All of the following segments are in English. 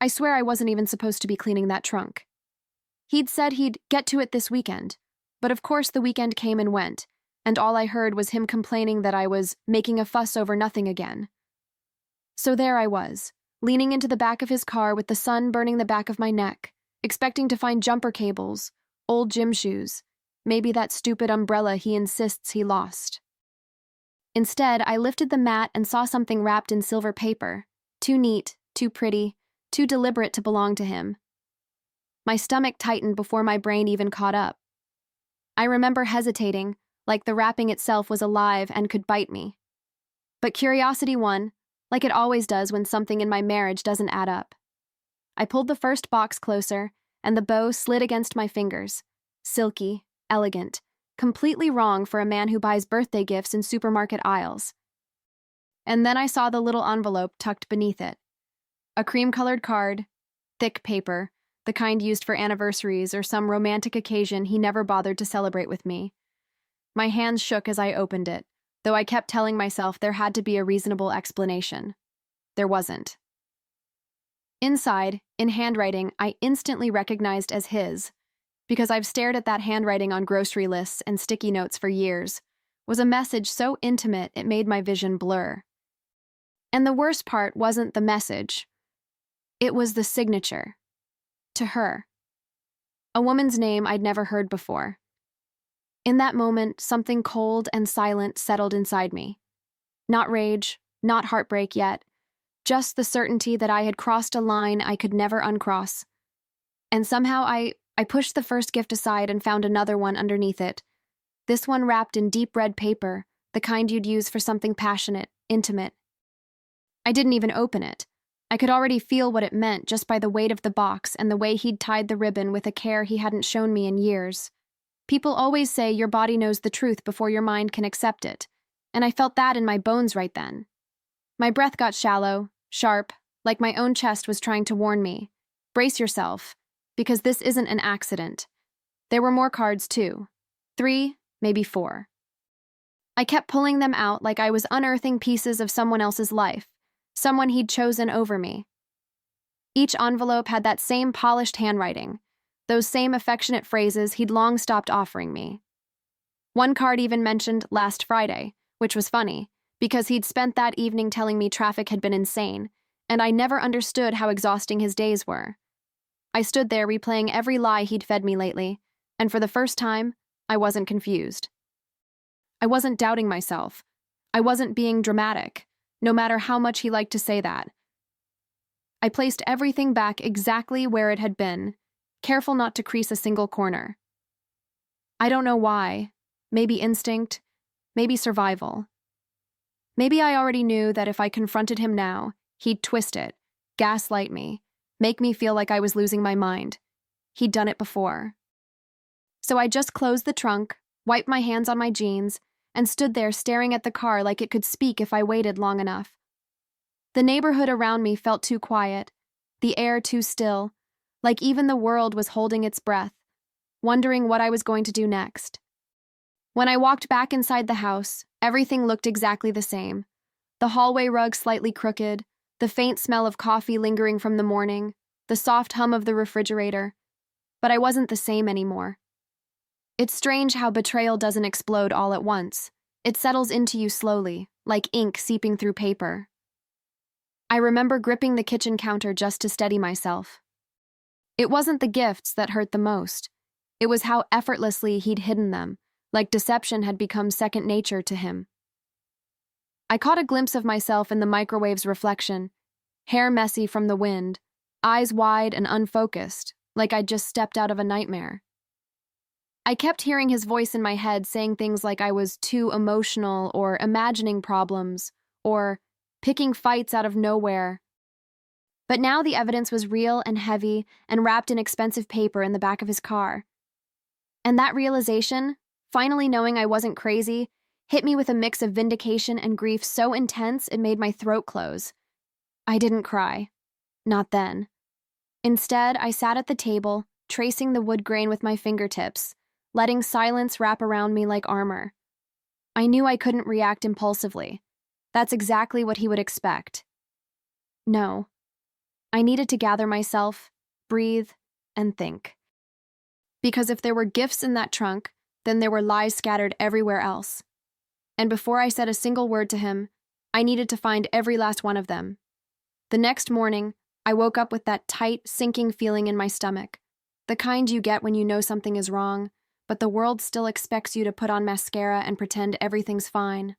I swear I wasn't even supposed to be cleaning that trunk. He'd said he'd get to it this weekend, but of course the weekend came and went, and all I heard was him complaining that I was making a fuss over nothing again. So there I was, leaning into the back of his car with the sun burning the back of my neck, expecting to find jumper cables, old gym shoes, maybe that stupid umbrella he insists he lost. Instead, I lifted the mat and saw something wrapped in silver paper, too neat, too pretty, too deliberate to belong to him. My stomach tightened before my brain even caught up. I remember hesitating, like the wrapping itself was alive and could bite me. But curiosity won, like it always does when something in my marriage doesn't add up. I pulled the first box closer, and the bow slid against my fingers. Silky, elegant, completely wrong for a man who buys birthday gifts in supermarket aisles. And then I saw the little envelope tucked beneath it. A cream-colored card, thick paper, the kind used for anniversaries or some romantic occasion he never bothered to celebrate with me. My hands shook as I opened it, though I kept telling myself there had to be a reasonable explanation. There wasn't. Inside, in handwriting I instantly recognized as his, because I've stared at that handwriting on grocery lists and sticky notes for years, was a message so intimate it made my vision blur. And the worst part wasn't the message. It was the signature. To her. A woman's name I'd never heard before. In that moment, something cold and silent settled inside me. Not rage, not heartbreak yet, just the certainty that I had crossed a line I could never uncross. And somehow I pushed the first gift aside and found another one underneath it. This one wrapped in deep red paper, the kind you'd use for something passionate, intimate. I didn't even open it. I could already feel what it meant just by the weight of the box and the way he'd tied the ribbon with a care he hadn't shown me in years. People always say your body knows the truth before your mind can accept it, and I felt that in my bones right then. My breath got shallow, sharp, like my own chest was trying to warn me. Brace yourself, because this isn't an accident. There were more cards too. 3, maybe 4. I kept pulling them out like I was unearthing pieces of someone else's life, someone he'd chosen over me. Each envelope had that same polished handwriting, those same affectionate phrases he'd long stopped offering me. One card even mentioned last Friday, which was funny, because he'd spent that evening telling me traffic had been insane, and I never understood how exhausting his days were. I stood there replaying every lie he'd fed me lately, and for the first time, I wasn't confused. I wasn't doubting myself. I wasn't being dramatic, no matter how much he liked to say that. I placed everything back exactly where it had been, careful not to crease a single corner. I don't know why. Maybe instinct, maybe survival. Maybe I already knew that if I confronted him now, he'd twist it, gaslight me, make me feel like I was losing my mind. He'd done it before. So I just closed the trunk, wiped my hands on my jeans, and stood there staring at the car like it could speak if I waited long enough. The neighborhood around me felt too quiet, the air too still, like even the world was holding its breath, wondering what I was going to do next. When I walked back inside the house, everything looked exactly the same. The hallway rug slightly crooked, the faint smell of coffee lingering from the morning, the soft hum of the refrigerator. But I wasn't the same anymore. It's strange how betrayal doesn't explode all at once. It settles into you slowly, like ink seeping through paper. I remember gripping the kitchen counter just to steady myself. It wasn't the gifts that hurt the most. It was how effortlessly he'd hidden them, like deception had become second nature to him. I caught a glimpse of myself in the microwave's reflection, hair messy from the wind, eyes wide and unfocused, like I'd just stepped out of a nightmare. I kept hearing his voice in my head saying things like I was too emotional or imagining problems or picking fights out of nowhere. But now the evidence was real and heavy and wrapped in expensive paper in the back of his car. And that realization, finally knowing I wasn't crazy, hit me with a mix of vindication and grief so intense it made my throat close. I didn't cry. Not then. Instead, I sat at the table, tracing the wood grain with my fingertips, letting silence wrap around me like armor. I knew I couldn't react impulsively. That's exactly what he would expect. No. I needed to gather myself, breathe, and think. Because if there were gifts in that trunk, then there were lies scattered everywhere else. And before I said a single word to him, I needed to find every last one of them. The next morning, I woke up with that tight, sinking feeling in my stomach, the kind you get when you know something is wrong, but the world still expects you to put on mascara and pretend everything's fine.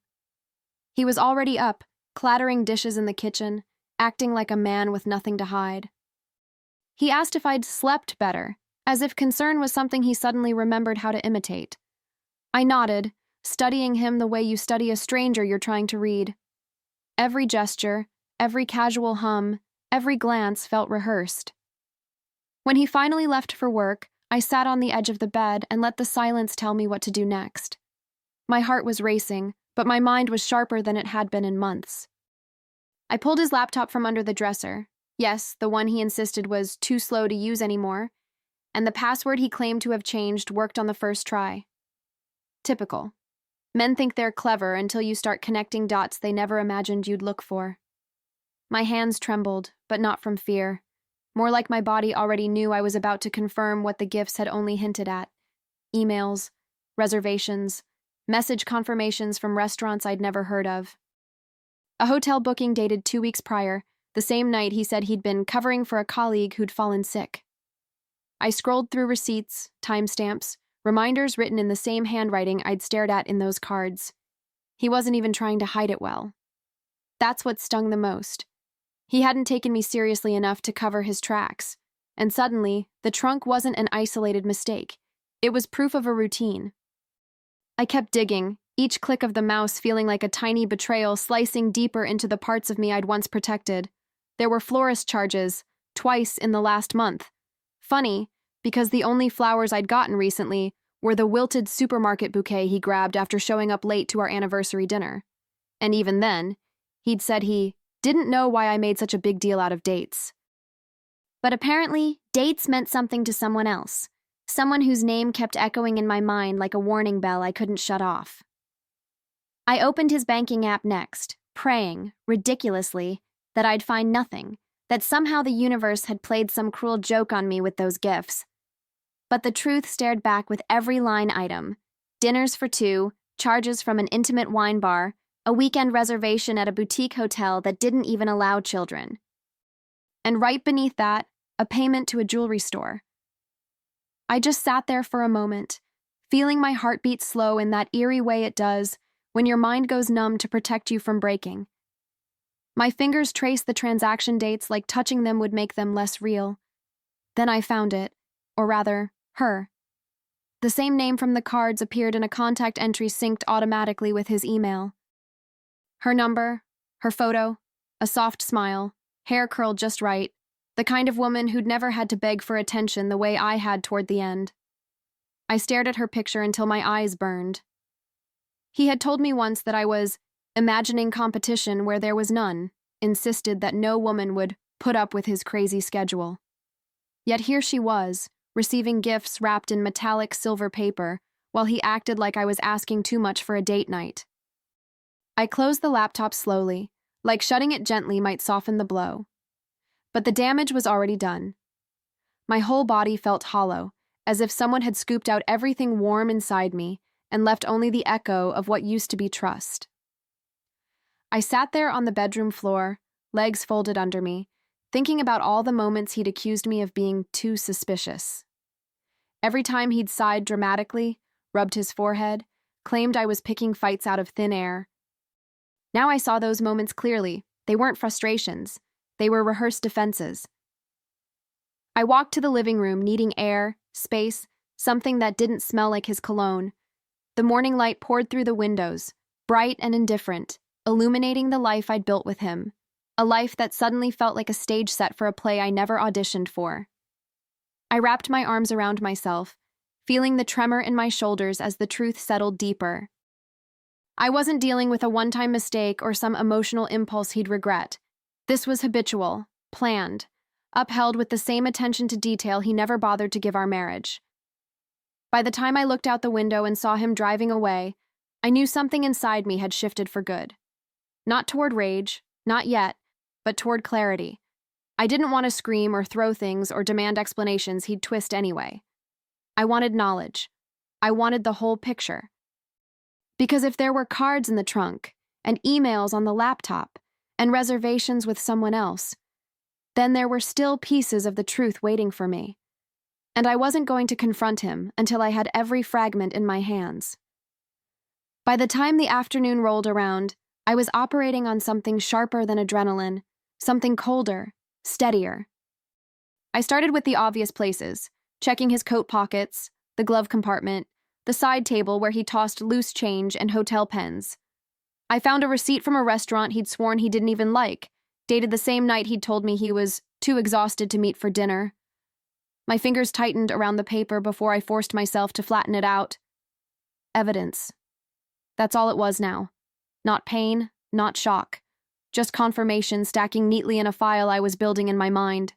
He was already up, clattering dishes in the kitchen, acting like a man with nothing to hide. He asked if I'd slept better, as if concern was something he suddenly remembered how to imitate. I nodded, studying him the way you study a stranger you're trying to read. Every gesture, every casual hum, every glance felt rehearsed. When he finally left for work, I sat on the edge of the bed and let the silence tell me what to do next. My heart was racing, but my mind was sharper than it had been in months. I pulled his laptop from under the dresser. Yes, the one he insisted was too slow to use anymore, and the password he claimed to have changed worked on the first try. Typical. Men think they're clever until you start connecting dots they never imagined you'd look for. My hands trembled, but not from fear. More like my body already knew I was about to confirm what the gifts had only hinted at. Emails, reservations, message confirmations from restaurants I'd never heard of. A hotel booking dated 2 weeks prior, the same night he said he'd been covering for a colleague who'd fallen sick. I scrolled through receipts, timestamps, reminders written in the same handwriting I'd stared at in those cards. He wasn't even trying to hide it well. That's what stung the most. He hadn't taken me seriously enough to cover his tracks, and suddenly, the trunk wasn't an isolated mistake. It was proof of a routine. I kept digging, each click of the mouse feeling like a tiny betrayal slicing deeper into the parts of me I'd once protected. There were florist charges, twice in the last month. Funny, because the only flowers I'd gotten recently were the wilted supermarket bouquet he grabbed after showing up late to our anniversary dinner. And even then, he'd said he didn't know why I made such a big deal out of dates. But apparently, dates meant something to someone else. Someone whose name kept echoing in my mind like a warning bell I couldn't shut off. I opened his banking app next, praying, ridiculously, that I'd find nothing, that somehow the universe had played some cruel joke on me with those gifts. But the truth stared back with every line item. Dinners for two, charges from an intimate wine bar, a weekend reservation at a boutique hotel that didn't even allow children. And right beneath that, a payment to a jewelry store. I just sat there for a moment, feeling my heartbeat slow in that eerie way it does when your mind goes numb to protect you from breaking. My fingers traced the transaction dates like touching them would make them less real. Then I found it, or rather, her. The same name from the cards appeared in a contact entry synced automatically with his email. Her number, her photo, a soft smile, hair curled just right, the kind of woman who'd never had to beg for attention the way I had toward the end. I stared at her picture until my eyes burned. He had told me once that I was imagining competition where there was none, insisted that no woman would put up with his crazy schedule. Yet here she was, receiving gifts wrapped in metallic silver paper, while he acted like I was asking too much for a date night. I closed the laptop slowly, like shutting it gently might soften the blow. But the damage was already done. My whole body felt hollow, as if someone had scooped out everything warm inside me and left only the echo of what used to be trust. I sat there on the bedroom floor, legs folded under me, thinking about all the moments he'd accused me of being too suspicious. Every time he'd sighed dramatically, rubbed his forehead, claimed I was picking fights out of thin air. Now I saw those moments clearly. They weren't frustrations. They were rehearsed defenses. I walked to the living room, needing air, space, something that didn't smell like his cologne. The morning light poured through the windows, bright and indifferent, illuminating the life I'd built with him, a life that suddenly felt like a stage set for a play I never auditioned for. I wrapped my arms around myself, feeling the tremor in my shoulders as the truth settled deeper. I wasn't dealing with a one-time mistake or some emotional impulse he'd regret. This was habitual, planned, upheld with the same attention to detail he never bothered to give our marriage. By the time I looked out the window and saw him driving away, I knew something inside me had shifted for good. Not toward rage, not yet, but toward clarity. I didn't want to scream or throw things or demand explanations he'd twist anyway. I wanted knowledge. I wanted the whole picture. Because if there were cards in the trunk, and emails on the laptop, and reservations with someone else, then there were still pieces of the truth waiting for me. And I wasn't going to confront him until I had every fragment in my hands. By the time the afternoon rolled around, I was operating on something sharper than adrenaline, something colder, steadier. I started with the obvious places, checking his coat pockets, the glove compartment, the side table where he tossed loose change and hotel pens. I found a receipt from a restaurant he'd sworn he didn't even like, dated the same night he'd told me he was too exhausted to meet for dinner. My fingers tightened around the paper before I forced myself to flatten it out. Evidence. That's all it was now. Not pain, not shock. Just confirmation stacking neatly in a file I was building in my mind.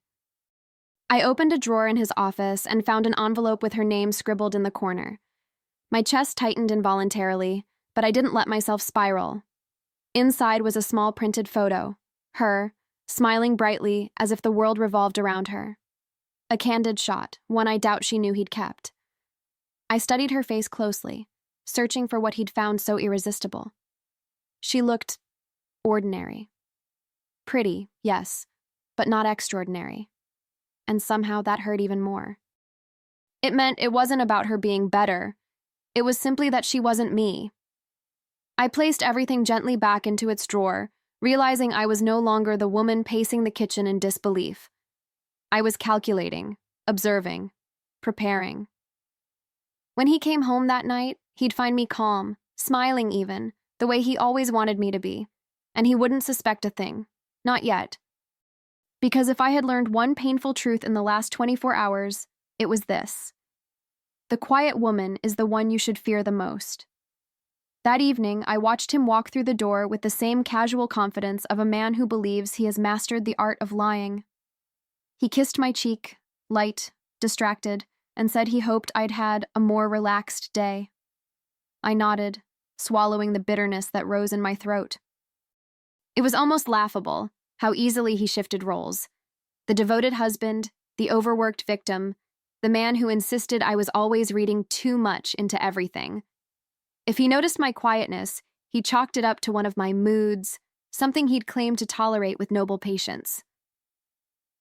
I opened a drawer in his office and found an envelope with her name scribbled in the corner. My chest tightened involuntarily, but I didn't let myself spiral. Inside was a small printed photo, her, smiling brightly as if the world revolved around her. A candid shot, one I doubt she knew he'd kept. I studied her face closely, searching for what he'd found so irresistible. She looked ordinary. Pretty, yes, but not extraordinary. And somehow that hurt even more. It meant it wasn't about her being better. It was simply that she wasn't me. I placed everything gently back into its drawer, realizing I was no longer the woman pacing the kitchen in disbelief. I was calculating, observing, preparing. When he came home that night, he'd find me calm, smiling even, the way he always wanted me to be, and he wouldn't suspect a thing. Not yet. Because if I had learned one painful truth in the last 24 hours, it was this. The quiet woman is the one you should fear the most. That evening, I watched him walk through the door with the same casual confidence of a man who believes he has mastered the art of lying. He kissed my cheek, light, distracted, and said he hoped I'd had a more relaxed day. I nodded, swallowing the bitterness that rose in my throat. It was almost laughable how easily he shifted roles. The devoted husband, the overworked victim, the man who insisted I was always reading too much into everything. If he noticed my quietness, he chalked it up to one of my moods, something he'd claimed to tolerate with noble patience.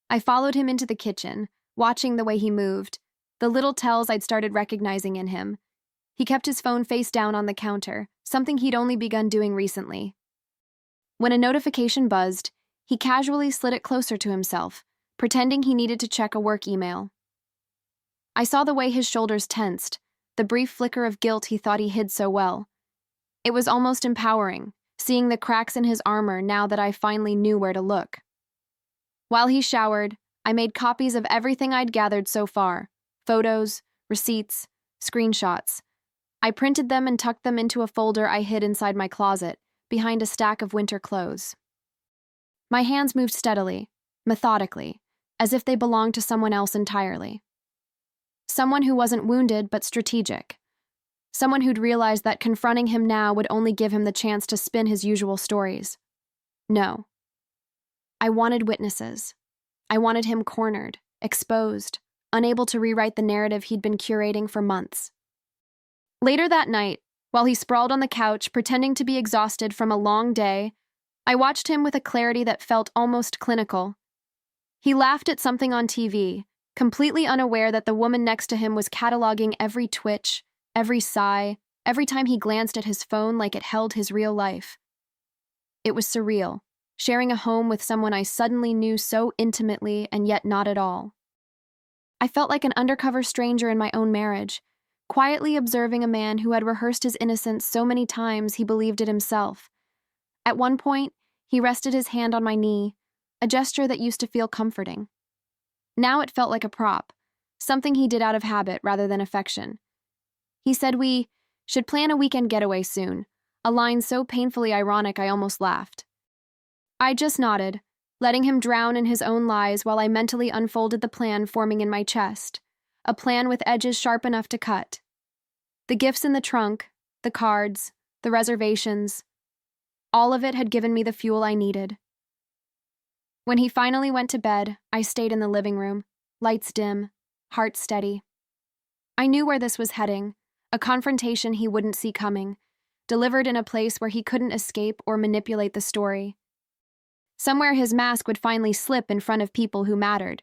I followed him into the kitchen, watching the way he moved, the little tells I'd started recognizing in him. He kept his phone face down on the counter, something he'd only begun doing recently. When a notification buzzed, he casually slid it closer to himself, pretending he needed to check a work email. I saw the way his shoulders tensed, the brief flicker of guilt he thought he hid so well. It was almost empowering, seeing the cracks in his armor now that I finally knew where to look. While he showered, I made copies of everything I'd gathered so far, photos, receipts, screenshots. I printed them and tucked them into a folder I hid inside my closet, behind a stack of winter clothes. My hands moved steadily, methodically, as if they belonged to someone else entirely. Someone who wasn't wounded but strategic. Someone who'd realized that confronting him now would only give him the chance to spin his usual stories. No. I wanted witnesses. I wanted him cornered, exposed, unable to rewrite the narrative he'd been curating for months. Later that night, while he sprawled on the couch pretending to be exhausted from a long day, I watched him with a clarity that felt almost clinical. He laughed at something on TV, completely unaware that the woman next to him was cataloging every twitch, every sigh, every time he glanced at his phone like it held his real life. It was surreal, sharing a home with someone I suddenly knew so intimately and yet not at all. I felt like an undercover stranger in my own marriage, quietly observing a man who had rehearsed his innocence so many times he believed it himself. At one point, he rested his hand on my knee, a gesture that used to feel comforting. Now it felt like a prop, something he did out of habit rather than affection. He said we should plan a weekend getaway soon, a line so painfully ironic I almost laughed. I just nodded, letting him drown in his own lies while I mentally unfolded the plan forming in my chest, a plan with edges sharp enough to cut. The gifts in the trunk, the cards, the reservations, all of it had given me the fuel I needed. When he finally went to bed, I stayed in the living room, lights dim, heart steady. I knew where this was heading, a confrontation he wouldn't see coming, delivered in a place where he couldn't escape or manipulate the story. Somewhere his mask would finally slip in front of people who mattered.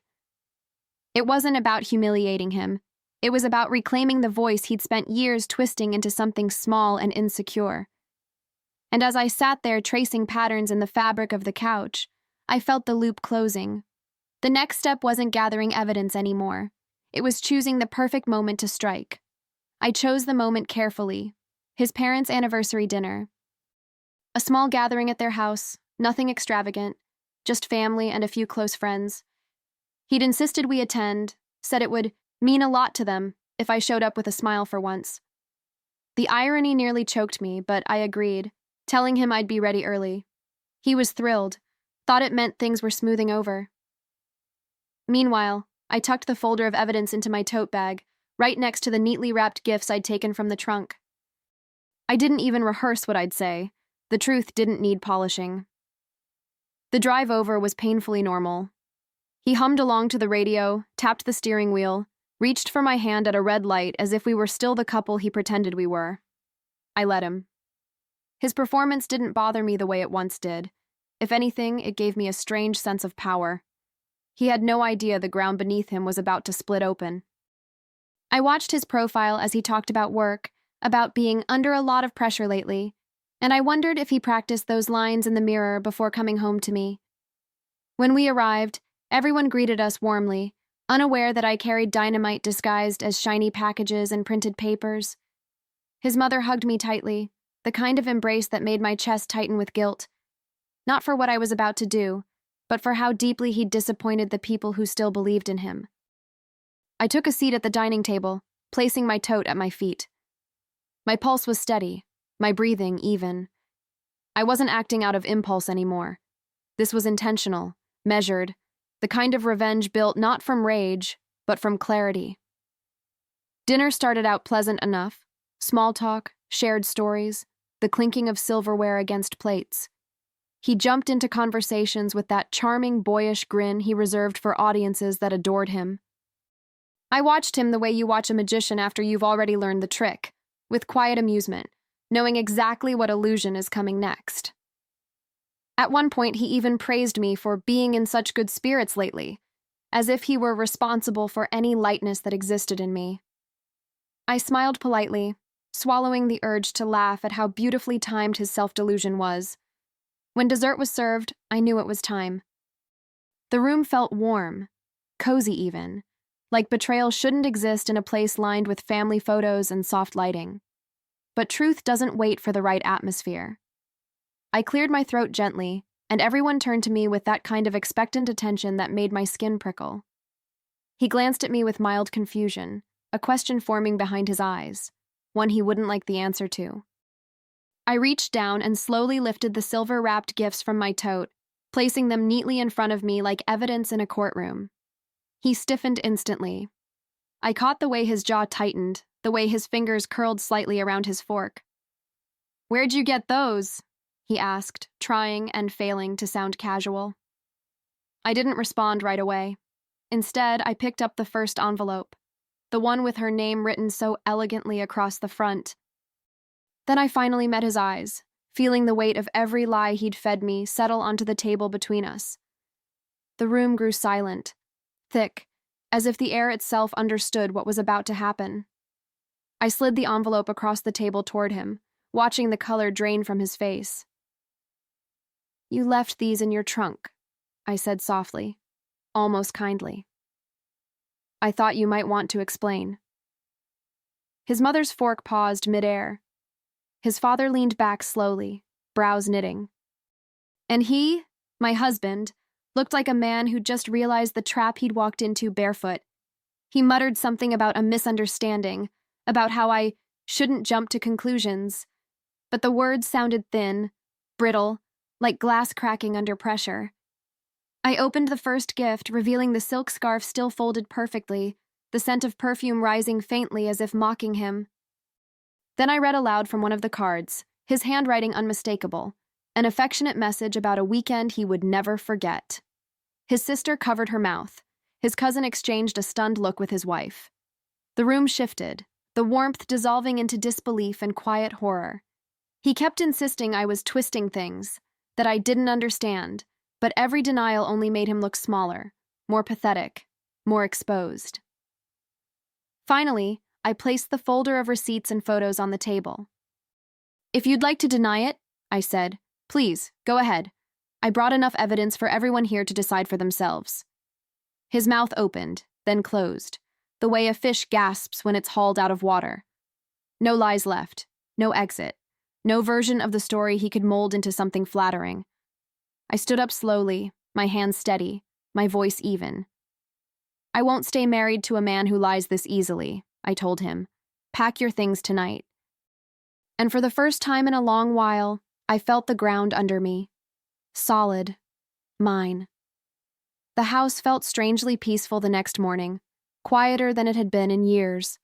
It wasn't about humiliating him. It was about reclaiming the voice he'd spent years twisting into something small and insecure. And as I sat there tracing patterns in the fabric of the couch, I felt the loop closing. The next step wasn't gathering evidence anymore. It was choosing the perfect moment to strike. I chose the moment carefully. His parents' anniversary dinner. A small gathering at their house, nothing extravagant, just family and a few close friends. He'd insisted we attend, said it would mean a lot to them if I showed up with a smile for once. The irony nearly choked me, but I agreed, telling him I'd be ready early. He was thrilled, thought it meant things were smoothing over. Meanwhile, I tucked the folder of evidence into my tote bag, right next to the neatly wrapped gifts I'd taken from the trunk. I didn't even rehearse what I'd say. The truth didn't need polishing. The drive over was painfully normal. He hummed along to the radio, tapped the steering wheel, reached for my hand at a red light as if we were still the couple he pretended we were. I let him. His performance didn't bother me the way it once did. If anything, it gave me a strange sense of power. He had no idea the ground beneath him was about to split open. I watched his profile as he talked about work, about being under a lot of pressure lately, and I wondered if he practiced those lines in the mirror before coming home to me. When we arrived, everyone greeted us warmly, unaware that I carried dynamite disguised as shiny packages and printed papers. His mother hugged me tightly, the kind of embrace that made my chest tighten with guilt. Not for what I was about to do, but for how deeply he'd disappointed the people who still believed in him. I took a seat at the dining table, placing my tote at my feet. My pulse was steady, my breathing even. I wasn't acting out of impulse anymore. This was intentional, measured, the kind of revenge built not from rage, but from clarity. Dinner started out pleasant enough. Small talk, shared stories, the clinking of silverware against plates. He jumped into conversations with that charming, boyish grin he reserved for audiences that adored him. I watched him the way you watch a magician after you've already learned the trick, with quiet amusement, knowing exactly what illusion is coming next. At one point, he even praised me for being in such good spirits lately, as if he were responsible for any lightness that existed in me. I smiled politely, swallowing the urge to laugh at how beautifully timed his self-delusion was. When dessert was served, I knew it was time. The room felt warm, cozy even, like betrayal shouldn't exist in a place lined with family photos and soft lighting. But truth doesn't wait for the right atmosphere. I cleared my throat gently, and everyone turned to me with that kind of expectant attention that made my skin prickle. He glanced at me with mild confusion, a question forming behind his eyes, one he wouldn't like the answer to. I reached down and slowly lifted the silver-wrapped gifts from my tote, placing them neatly in front of me like evidence in a courtroom. He stiffened instantly. I caught the way his jaw tightened, the way his fingers curled slightly around his fork. "Where'd you get those?" he asked, trying and failing to sound casual. I didn't respond right away. Instead, I picked up the first envelope, the one with her name written so elegantly across the front. Then I finally met his eyes, feeling the weight of every lie he'd fed me settle onto the table between us. The room grew silent, thick, as if the air itself understood what was about to happen. I slid the envelope across the table toward him, watching the color drain from his face. "You left these in your trunk," I said softly, almost kindly. "I thought you might want to explain." His mother's fork paused midair. His father leaned back slowly, brows knitting. And he, my husband, looked like a man who'd just realized the trap he'd walked into barefoot. He muttered something about a misunderstanding, about how I shouldn't jump to conclusions, but the words sounded thin, brittle, like glass cracking under pressure. I opened the first gift, revealing the silk scarf still folded perfectly, the scent of perfume rising faintly as if mocking him. Then I read aloud from one of the cards, his handwriting unmistakable, an affectionate message about a weekend he would never forget. His sister covered her mouth. His cousin exchanged a stunned look with his wife. The room shifted, the warmth dissolving into disbelief and quiet horror. He kept insisting I was twisting things, that I didn't understand, but every denial only made him look smaller, more pathetic, more exposed. Finally, I placed the folder of receipts and photos on the table. "If you'd like to deny it," I said, "please, go ahead. I brought enough evidence for everyone here to decide for themselves." His mouth opened, then closed, the way a fish gasps when it's hauled out of water. No lies left, no exit, no version of the story he could mold into something flattering. I stood up slowly, my hands steady, my voice even. "I won't stay married to a man who lies this easily," I told him. "Pack your things tonight." And for the first time in a long while, I felt the ground under me. Solid. Mine. The house felt strangely peaceful the next morning, quieter than it had been in years.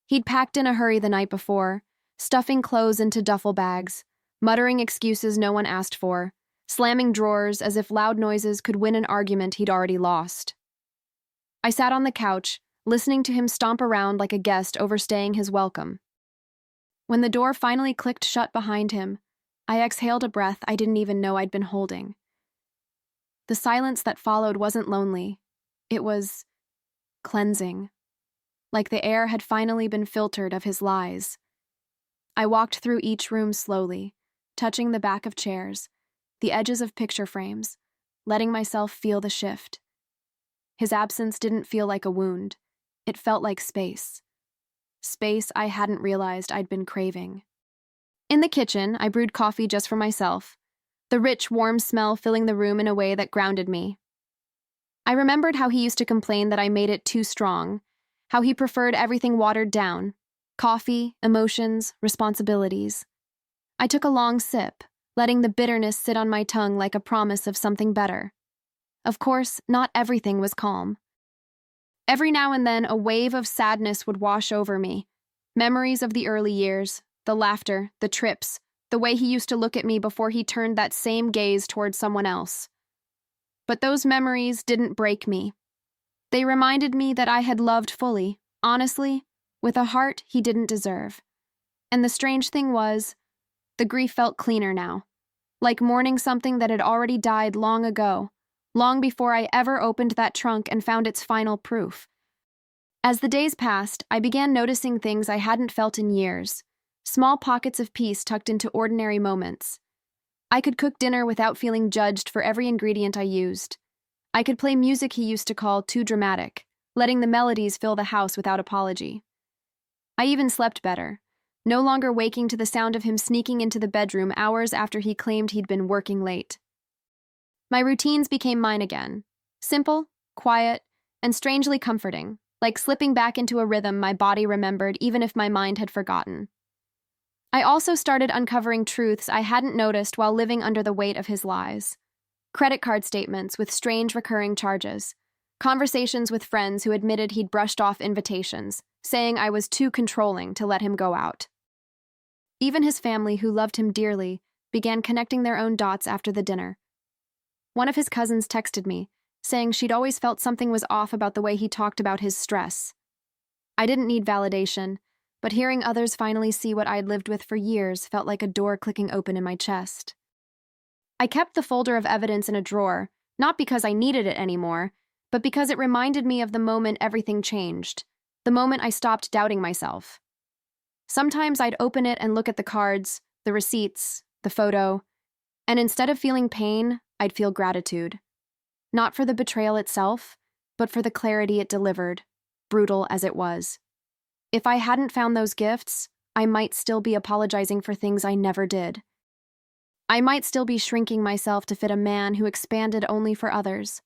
He'd packed in a hurry the night before, stuffing clothes into duffel bags, muttering excuses no one asked for, slamming drawers as if loud noises could win an argument he'd already lost. I sat on the couch, listening to him stomp around like a guest overstaying his welcome. When the door finally clicked shut behind him, I exhaled a breath I didn't even know I'd been holding. The silence that followed wasn't lonely. It was cleansing, like the air had finally been filtered of his lies. I walked through each room slowly, touching the back of chairs, the edges of picture frames, letting myself feel the shift. His absence didn't feel like a wound. It felt like space. Space I hadn't realized I'd been craving. In the kitchen, I brewed coffee just for myself, the rich, warm smell filling the room in a way that grounded me. I remembered how he used to complain that I made it too strong, how he preferred everything watered down: coffee, emotions, responsibilities. I took a long sip, letting the bitterness sit on my tongue like a promise of something better. Of course, not everything was calm. Every now and then, a wave of sadness would wash over me. Memories of the early years, the laughter, the trips, the way he used to look at me before he turned that same gaze toward someone else. But those memories didn't break me. They reminded me that I had loved fully, honestly, with a heart he didn't deserve. And the strange thing was, the grief felt cleaner now, like mourning something that had already died long ago, long before I ever opened that trunk and found its final proof. As the days passed, I began noticing things I hadn't felt in years, small pockets of peace tucked into ordinary moments. I could cook dinner without feeling judged for every ingredient I used. I could play music he used to call too dramatic, letting the melodies fill the house without apology. I even slept better, no longer waking to the sound of him sneaking into the bedroom hours after he claimed he'd been working late. My routines became mine again, simple, quiet, and strangely comforting, like slipping back into a rhythm my body remembered even if my mind had forgotten. I also started uncovering truths I hadn't noticed while living under the weight of his lies. Credit card statements with strange recurring charges, conversations with friends who admitted he'd brushed off invitations, saying I was too controlling to let him go out. Even his family, who loved him dearly, began connecting their own dots after the dinner. One of his cousins texted me, saying she'd always felt something was off about the way he talked about his stress. I didn't need validation, but hearing others finally see what I'd lived with for years felt like a door clicking open in my chest. I kept the folder of evidence in a drawer, not because I needed it anymore, but because it reminded me of the moment everything changed, the moment I stopped doubting myself. Sometimes I'd open it and look at the cards, the receipts, the photo, and instead of feeling pain, I'd feel gratitude. Not for the betrayal itself, but for the clarity it delivered, brutal as it was. If I hadn't found those gifts, I might still be apologizing for things I never did. I might still be shrinking myself to fit a man who expanded only for others.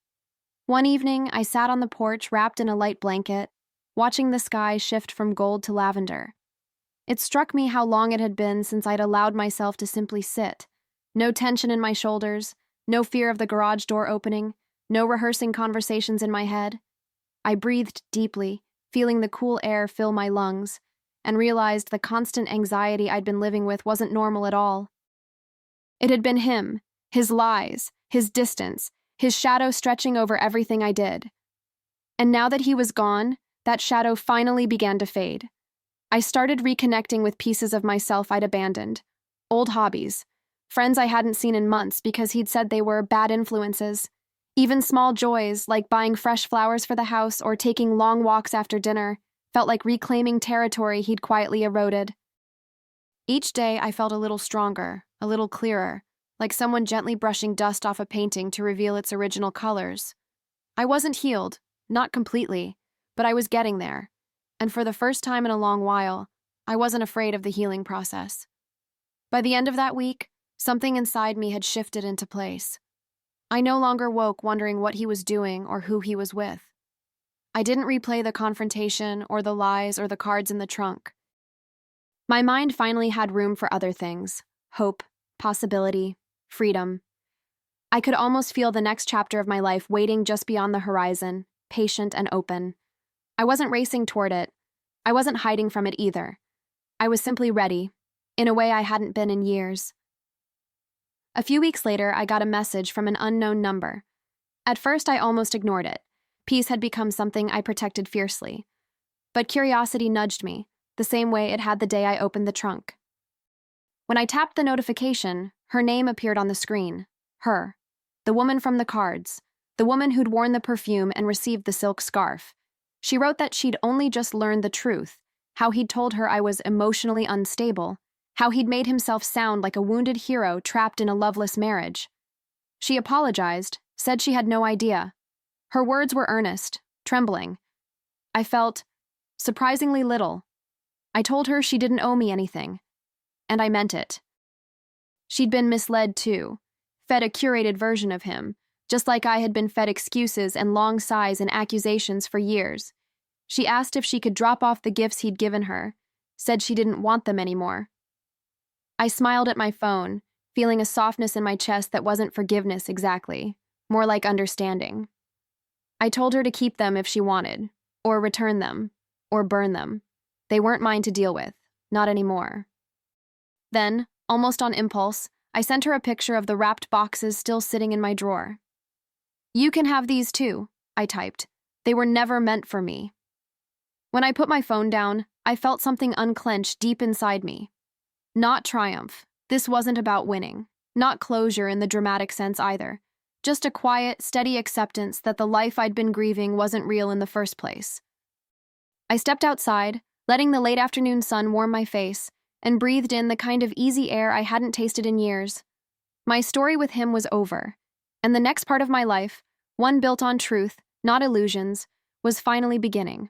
One evening, I sat on the porch wrapped in a light blanket, watching the sky shift from gold to lavender. It struck me how long it had been since I'd allowed myself to simply sit. No tension in my shoulders, no fear of the garage door opening, no rehearsing conversations in my head. I breathed deeply, feeling the cool air fill my lungs, and realized the constant anxiety I'd been living with wasn't normal at all. It had been him, his lies, his distance, his shadow stretching over everything I did. And now that he was gone, that shadow finally began to fade. I started reconnecting with pieces of myself I'd abandoned. Old hobbies, friends I hadn't seen in months because he'd said they were bad influences. Even small joys, like buying fresh flowers for the house or taking long walks after dinner, felt like reclaiming territory he'd quietly eroded. Each day I felt a little stronger, a little clearer, like someone gently brushing dust off a painting to reveal its original colors. I wasn't healed, not completely, but I was getting there. And for the first time in a long while, I wasn't afraid of the healing process. By the end of that week, something inside me had shifted into place. I no longer woke wondering what he was doing or who he was with. I didn't replay the confrontation or the lies or the cards in the trunk. My mind finally had room for other things: hope, possibility, freedom. I could almost feel the next chapter of my life waiting just beyond the horizon, patient and open. I wasn't racing toward it. I wasn't hiding from it either. I was simply ready, in a way I hadn't been in years. A few weeks later, I got a message from an unknown number. At first, I almost ignored it. Peace had become something I protected fiercely. But curiosity nudged me, the same way it had the day I opened the trunk. When I tapped the notification, her name appeared on the screen. Her. The woman from the cards. The woman who'd worn the perfume and received the silk scarf. She wrote that she'd only just learned the truth, how he'd told her I was emotionally unstable, how he'd made himself sound like a wounded hero trapped in a loveless marriage. She apologized, said she had no idea. Her words were earnest, trembling. I felt surprisingly little. I told her she didn't owe me anything, and I meant it. She'd been misled too, fed a curated version of him, just like I had been fed excuses and long sighs and accusations for years. She asked if she could drop off the gifts he'd given her, said she didn't want them anymore. I smiled at my phone, feeling a softness in my chest that wasn't forgiveness exactly, more like understanding. I told her to keep them if she wanted, or return them, or burn them. They weren't mine to deal with, not anymore. Then, almost on impulse, I sent her a picture of the wrapped boxes still sitting in my drawer. "You can have these too," I typed. "They were never meant for me." When I put my phone down, I felt something unclench deep inside me. Not triumph. This wasn't about winning. Not closure in the dramatic sense either. Just a quiet, steady acceptance that the life I'd been grieving wasn't real in the first place. I stepped outside, letting the late afternoon sun warm my face, and breathed in the kind of easy air I hadn't tasted in years. My story with him was over, and the next part of my life, one built on truth, not illusions, was finally beginning.